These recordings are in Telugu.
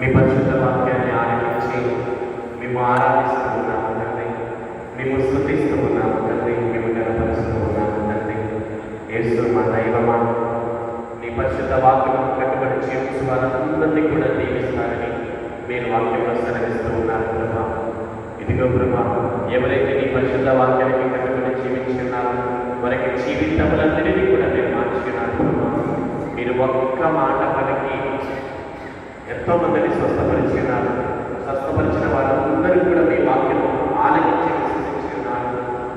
మీ పరిశుద్ధ వాక్యాన్ని ఆలకించి మేము ఆరాధిస్తూ ఉన్నాము తండ్రి, మేము స్తుతిస్తూ ఉన్నాము తండ్రి, మేము గణపరుస్తూ ఉన్నాము తండ్రి. యేసు మా దైవమా, నీ పరిశుద్ధ వాక్యం కట్టుబడి జీవించే వారందరినీ కూడా దీవిస్తారని మీరు వాక్యంలో సెలవిస్తూ ఉన్నారు ప్రభా. ఇదిగో ప్రభా, ఎవరైతే నీ పరిశుద్ధ వాక్యానికి కట్టుబడి జీవించున్నారో వారికి జీవితములన్నిటినీ కూడా మీరు మార్చుకున్నారు ప్రభా. మీరు ఒక్క మాట పలికి ఎంతో మందిని స్వస్థపరిచినారు. స్వస్థపరిచిన వారందరూ కూడా మీ వాక్యం ఆలకించి విశ్వసించున్నారు.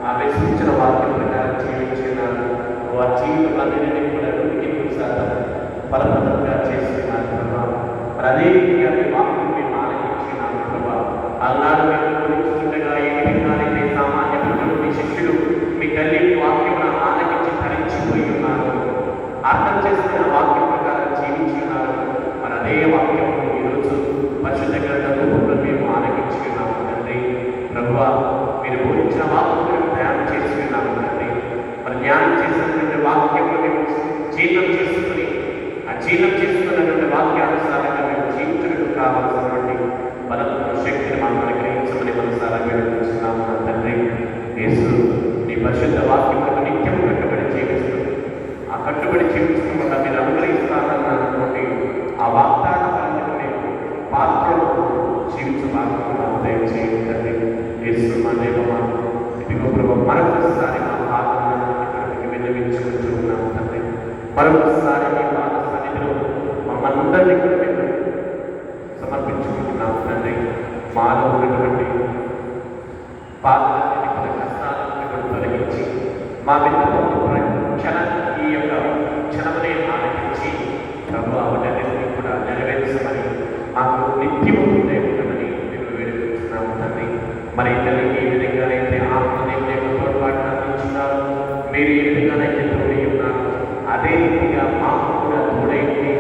ఆ విశ్వసించిన వాక్యం ప్రకారం జీవించున్నారు. వారి జీవితాలన్నింటినీ కూడా 100% ఫలవంతంగా చేస్తున్నారు ప్రభా. మరి అదే రీతిగా మీ వాక్యం మేము ఆలకించినారు ప్రభా. అన్నాడు మేము గురించుండగా ఏ విధంగానైతే సామాన్య ప్రజలు మీ శిష్యులు మీ తల్లి వాక్యం ఆలకించి ధరించిపోయి ఉన్నారు, అర్థం చేసుకున్న వాక్యం ప్రకారం జీవించున్నారు. మరి అదే వాక్యం ఈరోజు పరిశుద్ధ గ్రంథ రూపంలో మేము ఆలకించుకున్నాము తండ్రి. ప్రభువా, మీరు బోధించిన వాక్యం ధ్యానం చేసుకున్నాము తండ్రి. మరి ధ్యానం చేసినటువంటి వాక్యంలో మేము జీర్ణం చేసుకుని ఆ జీర్ణం చేసుకున్నటువంటి వాక్యానుసారంగా మేము జీవించడానికి కావాల్సినటువంటి బలమైన శక్తిని మాకు అనుగ్రహించమని మనసారా వేడుకుంటున్నాము నా తండ్రి. యేసు నీ పరిశుద్ధ వాక్యములకు నిత్యం కట్టుబడి జీవిస్తూ ఆ కట్టుబడి జీవించడం వల్ల మీరు అనుగ్రహిస్తానన్నటువంటి ఆ వాగ్దాన ఫలితం మేము పాత్రలో జీవించడానికి ఉదయం చేయండి. యేసు మా దేవమా, ఇదిగో ప్రభు మరొకసారి మా పాత్రను ఇక్కడికి విన్నవించుకుంటూ ఉన్నాము తండ్రి. మరొకసారి మీ పాద సన్నిధిలో మమ్మల్ని అందరినీ కూడా మేము సమర్పించుకుంటున్నాము తండ్రి. మాలో ఉన్నటువంటి పాత్రని మన కష్టాలను కూడా తొలగించి మా విన్నపంతో ఈ యొక్క క్షణమనే ఆలకించి ప్రభు అవన్నీ కూడా నెరవేర్చమని మాకు నిత్యము ఉండమని మేము వేడుకుంటున్నాము తండ్రి. మరి ఇతరులకి ఏ విధంగానైతే ఆత్మదేవుని యొక్క తోడ్పాటును అందించినారు, మీరు ఏ విధంగానైతే తోడై ఉన్నారు, అదే రీతిగా మాకు కూడా తోడైంది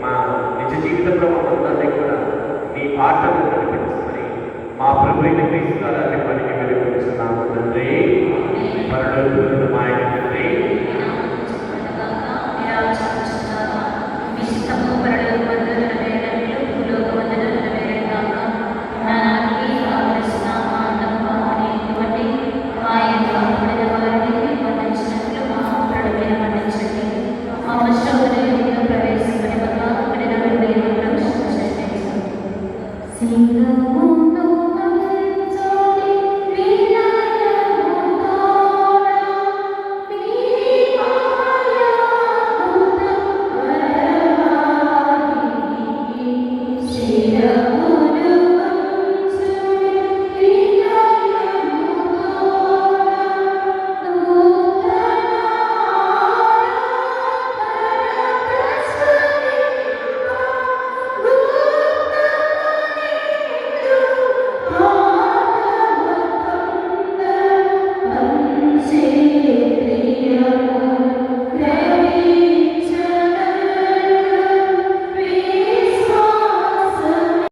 మా నిజ జీవితంలో మనందరినీ కూడా మీ పాటలు నడిపించమని మా ప్రభు అయిన క్రీస్తు గారిని పనికి వేడుకుంటున్నాము తండ్రి. పరలోకమందున్న మా యొక్క